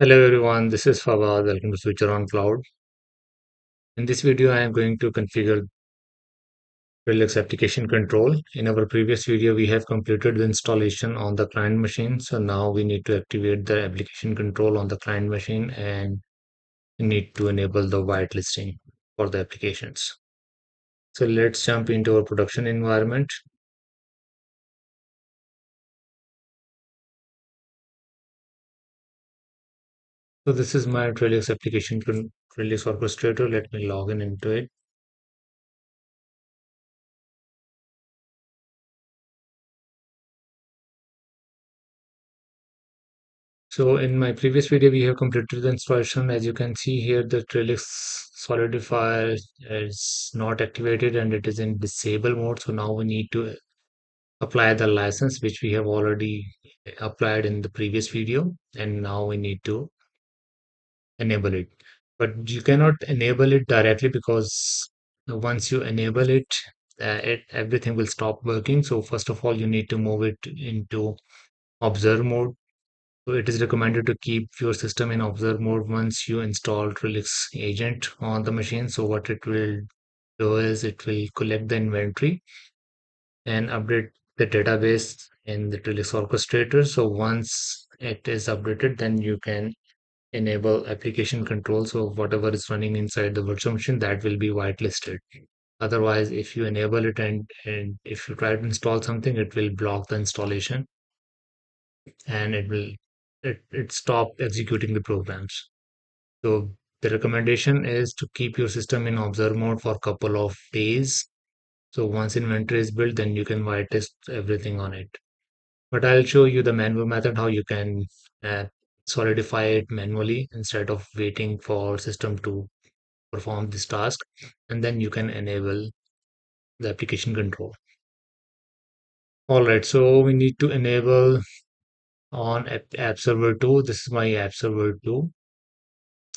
Hello everyone, this is Fawad. Welcome to Future on Cloud. In this video, I am going to configure Trellix application control. In our previous video, we have completed the installation on the client machine. So now we need to activate the application control on the client machine and we need to enable the whitelisting for the applications. So let's jump into our production environment. So this is my Trellix Trellix orchestrator. Let me log in into it. So in my previous video, we have completed the installation. As you can see here, the Trellix Solidifier is not activated and it is in disable mode. So now we need to apply the license, which we have already applied in the previous video. And now we need to enable it. But you cannot enable it directly because once you enable it, everything will stop working. So first of all, you need to move it into observe mode. So it is recommended to keep your system in observe mode once you install Trellix agent on the machine. So what it will do is it will collect the inventory and update the database in the Trellix orchestrator. So once it is updated, then you can enable application control. So whatever is running inside the virtual machine, that will be whitelisted. Otherwise, if you enable it and if you try to install something, it will block the installation and it stop executing the programs. So the recommendation is to keep your system in observe mode for a couple of days. So once inventory is built, then you can whitelist everything on it. But I'll show you the manual method how you can uh, solidify it manually instead of waiting for system to perform this task, and then you can enable the application control. All right, so we need to enable on app server 2. This is my app server 2.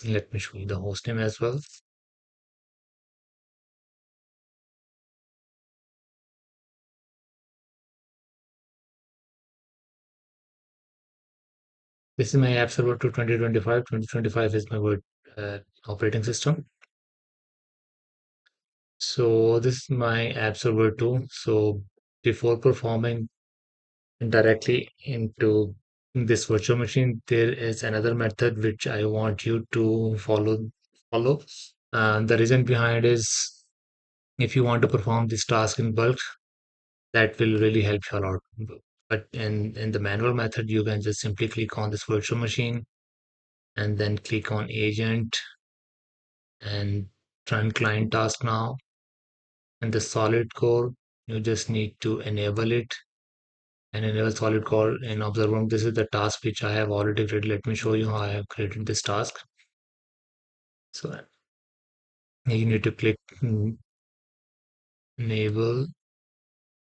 Let me show you the hostname as well. This is my app server to 2025. 2025 is my word operating system. So this is my app server 2. So before performing directly into this virtual machine, there is another method which I want you to follow. The reason behind is if you want to perform this task in bulk, that will really help you a lot. But in the manual method, you can just simply click on this virtual machine and then click on agent and run client task now. And the Solidcore, you just need to enable it and enable Solidcore in observer. This is the task which I have already created. Let me show you how I have created this task. So you need to click enable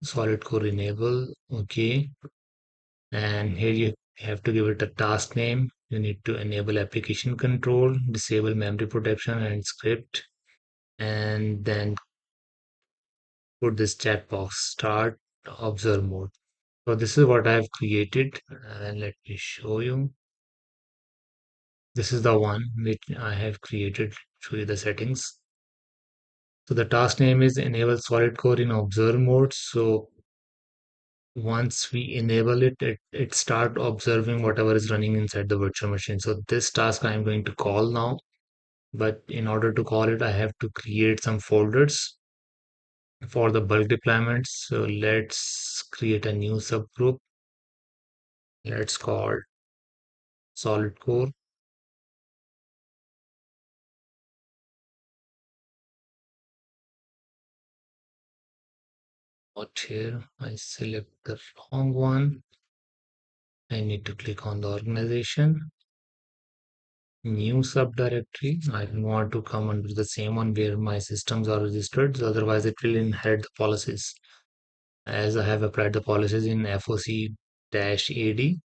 Solidcore enable. Okay. And here you have to give it a task name. You need to enable application control, disable memory protection and script, and then put this checkbox start observe mode. So this is what I have created and let me show you. This is the one which I have created. Show you the settings. So the task name is enable Solidcore in observe mode. So once we enable it, it start observing whatever is running inside the virtual machine. So this task I am going to call now, but in order to call it, I have to create some folders for the bulk deployments. So let's create a new subgroup. Let's call Solidcore. Out here, I select the wrong one. I need to click on the organization, new subdirectory. I don't want to come under the same one where my systems are registered. So otherwise, it will inherit the policies. As I have applied the policies in FOC-AD,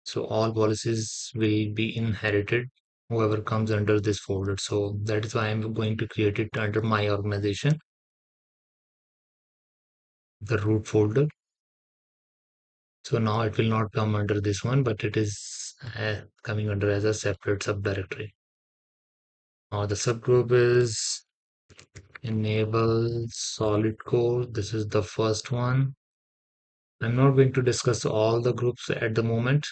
so all policies will be inherited whoever comes under this folder. So that is why I'm going to create it under my organization, the root folder. So now it will not come under this one, but it is coming under as a separate subdirectory. Now the subgroup is enable Solidcore. This is the first one. I'm not going to discuss all the groups at the moment,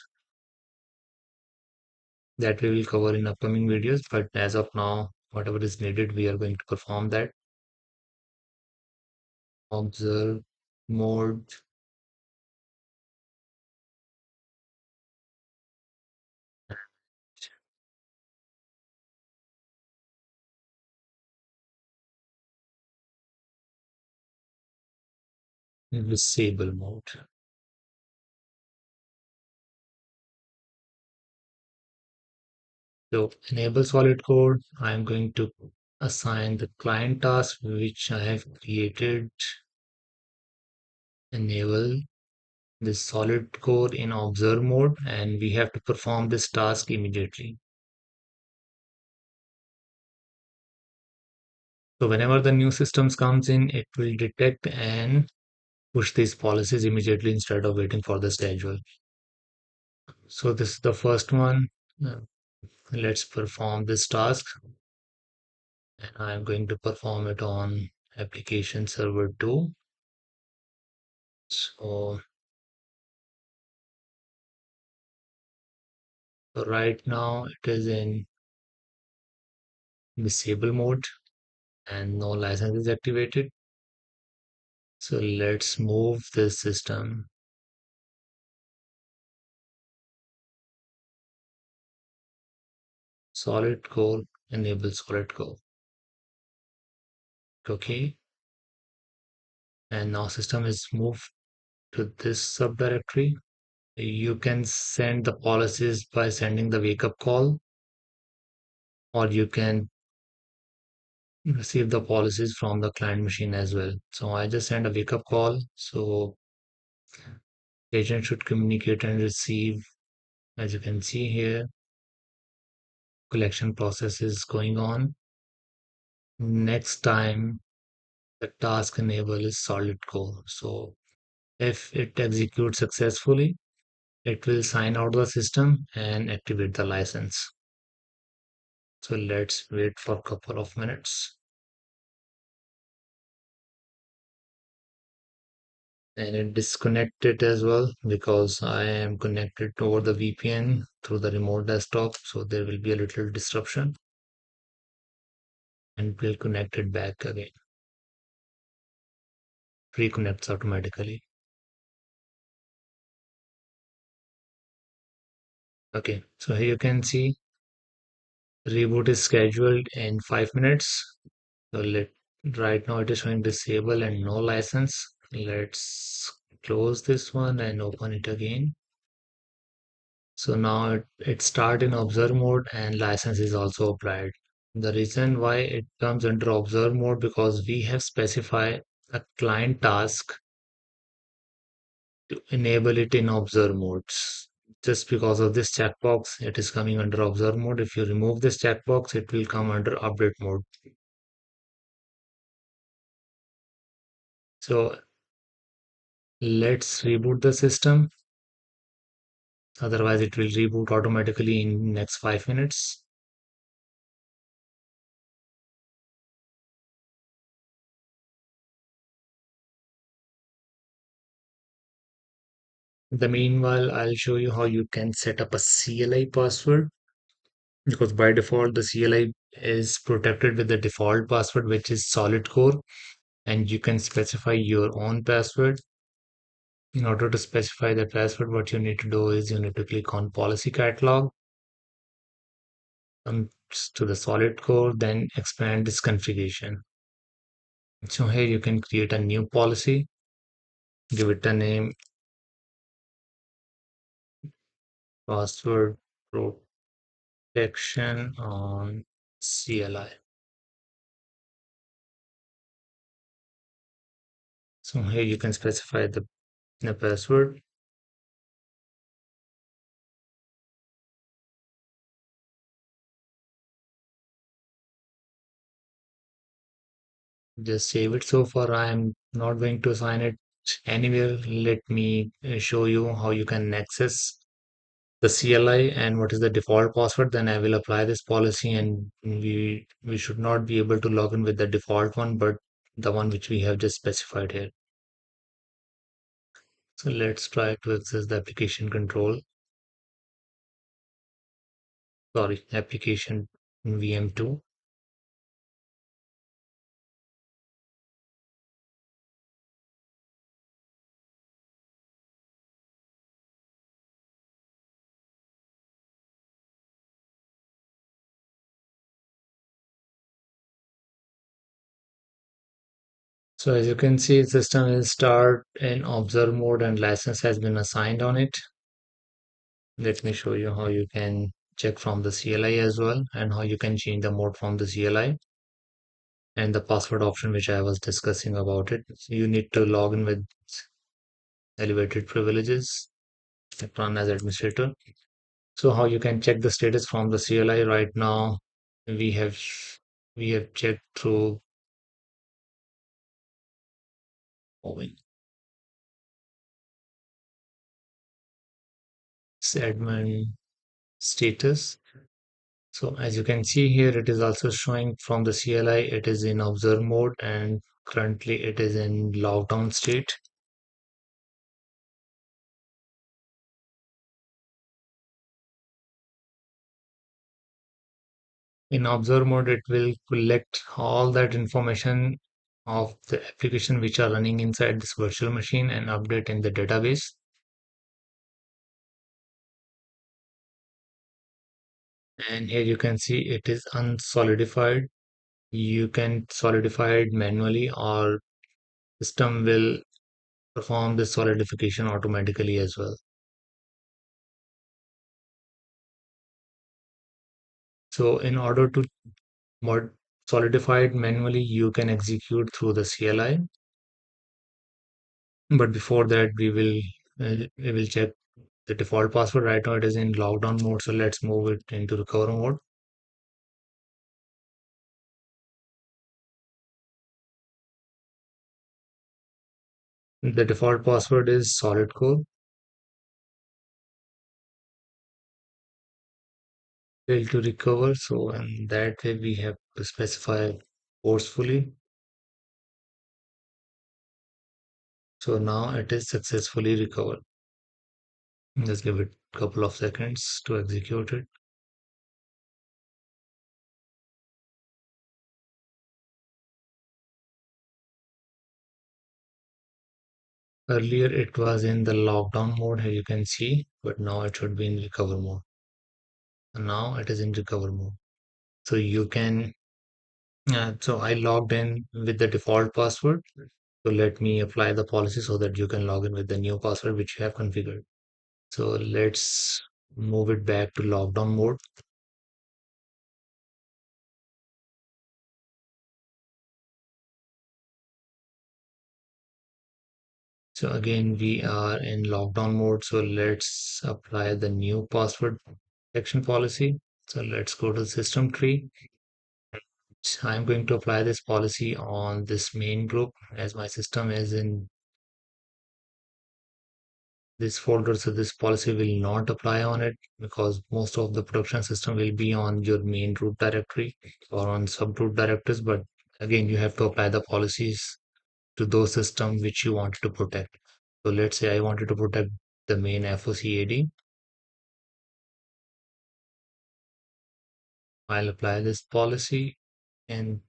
that we will cover in upcoming videos, but as of now, whatever is needed, we are going to perform that. Observe mode, disable mode. So enable solid code. I'm going to assign the client task which I have created. Enable this solid core in observe mode, and we have to perform this task immediately. So whenever the new systems comes in, it will detect and push these policies immediately instead of waiting for the schedule. So this is the first one. Uh, Let's perform this task, and I'm going to perform it on application server 2. So right now it is in disable mode and no license is activated. So let's move this system. Solid core, enable solid core. Okay. And now system is moved to this subdirectory. You can send the policies by sending the wake up call, or you can receive the policies from the client machine as well. So I just send a wake up call. So agent should communicate and receive. As you can see here, collection process is going on. Next time the task enable is solid core. So if it executes successfully, it will sign out the system and activate the license. So let's wait for a couple of minutes. And it disconnected as well because I am connected over the VPN through the remote desktop. So there will be a little disruption and will connect it back again. Reconnects automatically. Okay, so here you can see reboot is scheduled in 5 minutes. So right now it is showing disable and no license. Let's close this one and open it again. So now it start in observe mode and license is also applied. The reason why it comes under observe mode because we have specified a client task to enable it in observe modes. Just because of this checkbox, it is coming under observe mode. If you remove this checkbox, it will come under update mode. So let's reboot the system. Otherwise, it will reboot automatically in next 5 minutes. The meanwhile, I'll show you how you can set up a CLI password because by default the CLI is protected with the default password, which is Solidcore, and you can specify your own password. In order to specify the password, what you need to do is you need to click on policy catalog, to the Solidcore, then expand this configuration. So here you can create a new policy, give it a name, password protection on CLI. So here you can specify the password. Just save it. So far, I am not going to assign it anywhere. Let me show you how you can access the CLI and what is the default password, then I will apply this policy, and we should not be able to log in with the default one, but the one which we have just specified here. So let's try to access the application control, sorry, application VM2. So as you can see, system will start in observe mode and license has been assigned on it. Let me show you how you can check from the CLI as well, and how you can change the mode from the CLI, and the password option which I was discussing about it. So you need to log in with elevated privileges, run as administrator. So how you can check the status from the CLI right now, we have we have checked through moving admin status. So as you can see here, it is also showing from the CLI, it is in observe mode and currently it is in lockdown state. In observe mode, it will collect all that information of the application which are running inside this virtual machine and update in the database. And here you can see it is unsolidified. You can solidify it manually, or system will perform the solidification automatically as well. So in order to mod solidify it manually, you can execute through the CLI. But before that, we will check the default password. Right now it is in lockdown mode, so let's move it into recover mode. The default password is Solidcore. Fail to recover, so in that way we have to specify forcefully. So now it is successfully recovered. Just give it a couple of seconds to execute it. Earlier it was in the lockdown mode, here you can see, but now it should be in recover mode. And now it is in recover mode. So you can, so I logged in with the default password. So let me apply the policy so that you can log in with the new password which you have configured. So let's move it back to lockdown mode. So again, we are in lockdown mode. So let's apply the new password protection policy. So let's go to system tree. So I'm going to apply this policy on this main group, as my system is in this folder. So this policy will not apply on it because most of the production system will be on your main root directory or on subroot directories. But again, you have to apply the policies to those systems which you wanted to protect. So let's say I wanted to protect the main FOCAD. I'll apply this policy in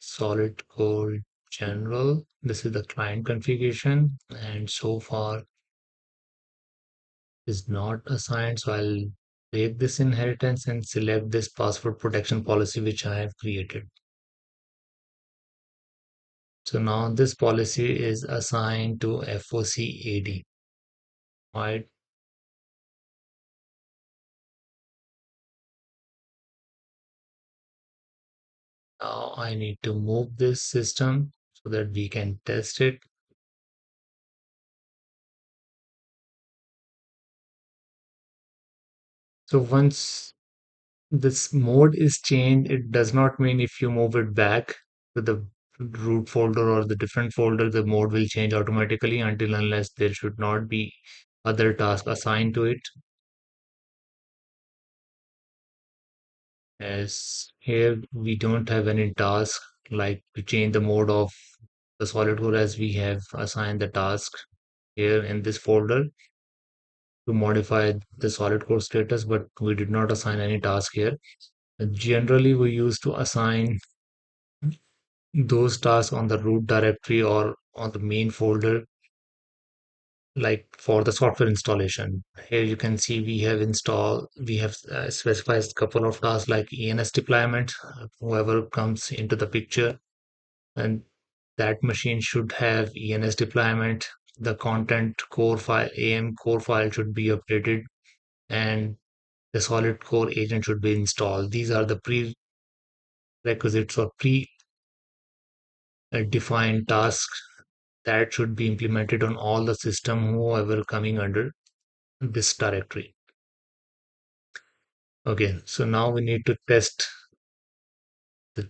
Solidcore general. This is the client configuration, and so far is not assigned. So I'll take this inheritance and select this password protection policy which I have created. So now this policy is assigned to FOCAD. Right. Now I need to move this system so that we can test it. So once this mode is changed, it does not mean if you move it back to the root folder or the different folder, the mode will change automatically until unless there should not be other task assigned to it. as here we don't have any task like to change the mode of the SolidCore, as we have assigned the task here in this folder to modify the SolidCore status, but we did not assign any task here. Generally, we used to assign those tasks on the root directory or on the main folder, like for the software installation. Here you can see we have specified a couple of tasks like ENS deployment, whoever comes into the picture, and that machine should have ENS deployment. The content core file, AM core file should be updated, and the solid core agent should be installed. These are the prerequisites or pre-defined tasks that should be implemented on all the system whoever coming under this directory. Okay, so now we need to test the,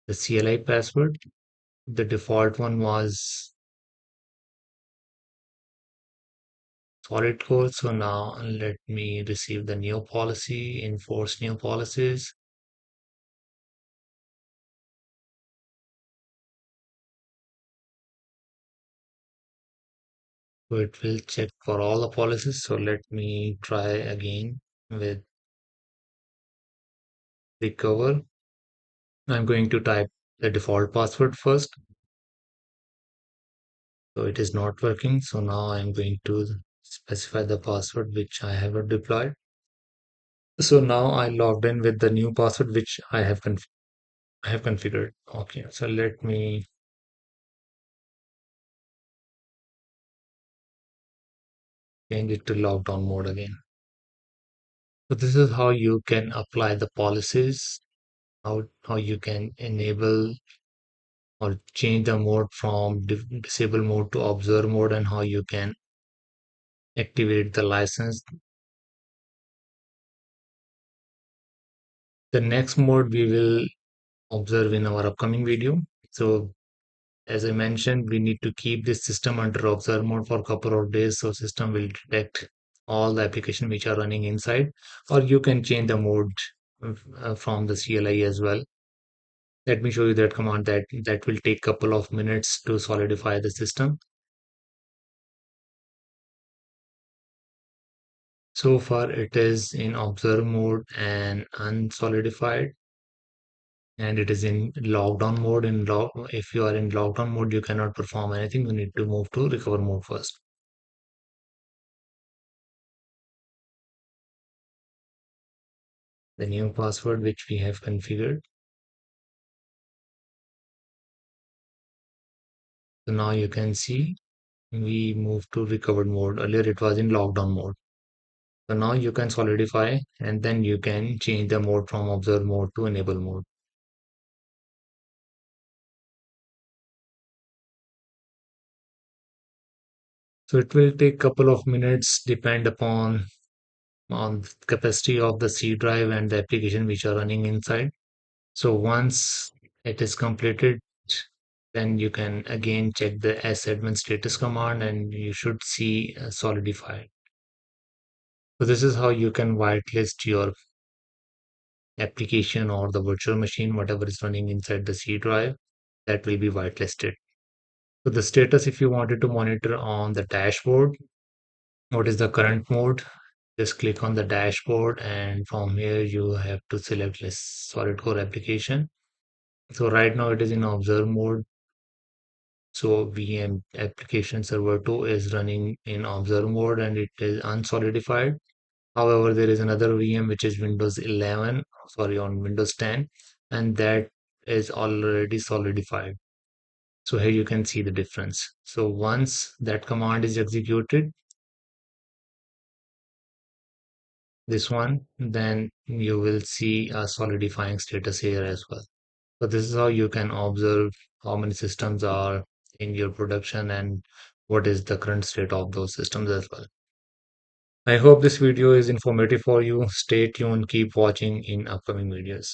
the CLI password. The default one was solid core. So now let me receive the new policy, enforce new policies. So it will check for all the policies. So let me try again with recover. I'm going to type the default password first. So it is not working. So now I'm going to specify the password which I have deployed. So now I logged in with the new password which I have configured. Okay, so let me change it to lockdown mode again. So this is how you can apply the policies, how you can enable or change the mode from disable mode to observe mode, and how you can activate the license. The next mode we will observe in our upcoming video. So as I mentioned, we need to keep this system under observe mode for a couple of days, so system will detect all the application which are running inside, or you can change the mode from the CLI as well. Let me show you that command that will take couple of minutes to solidify the system. So far it is in observe mode and unsolidified, and it is in lockdown mode. If you are in lockdown mode, you cannot perform anything. You need to move to recover mode first. The new password which we have configured. So now you can see we moved to recovered mode. Earlier it was in lockdown mode. So now you can solidify, and then you can change the mode from observe mode to enable mode. So it will take couple of minutes, depend upon on the capacity of the C drive and the application which are running inside. So once it is completed, then you can again check the sadmin status command, and you should see solidified. So this is how you can whitelist your application or the virtual machine, whatever is running inside the C drive, that will be whitelisted. So the status, if you wanted to monitor on the dashboard, what is the current mode? Just click on the dashboard, and from here you have to select this SolidCore application. So right now it is in observe mode. So VM application server 2 is running in observe mode and it is unsolidified. However, there is another VM which is Windows 11, sorry, on Windows 10, and that is already solidified. So here you can see the difference. So once that command is executed, this one, then you will see a solidifying status here as well. So this is how you can observe how many systems are in your production and what is the current state of those systems as well. I hope this video is informative for you. Stay tuned, keep watching in upcoming videos.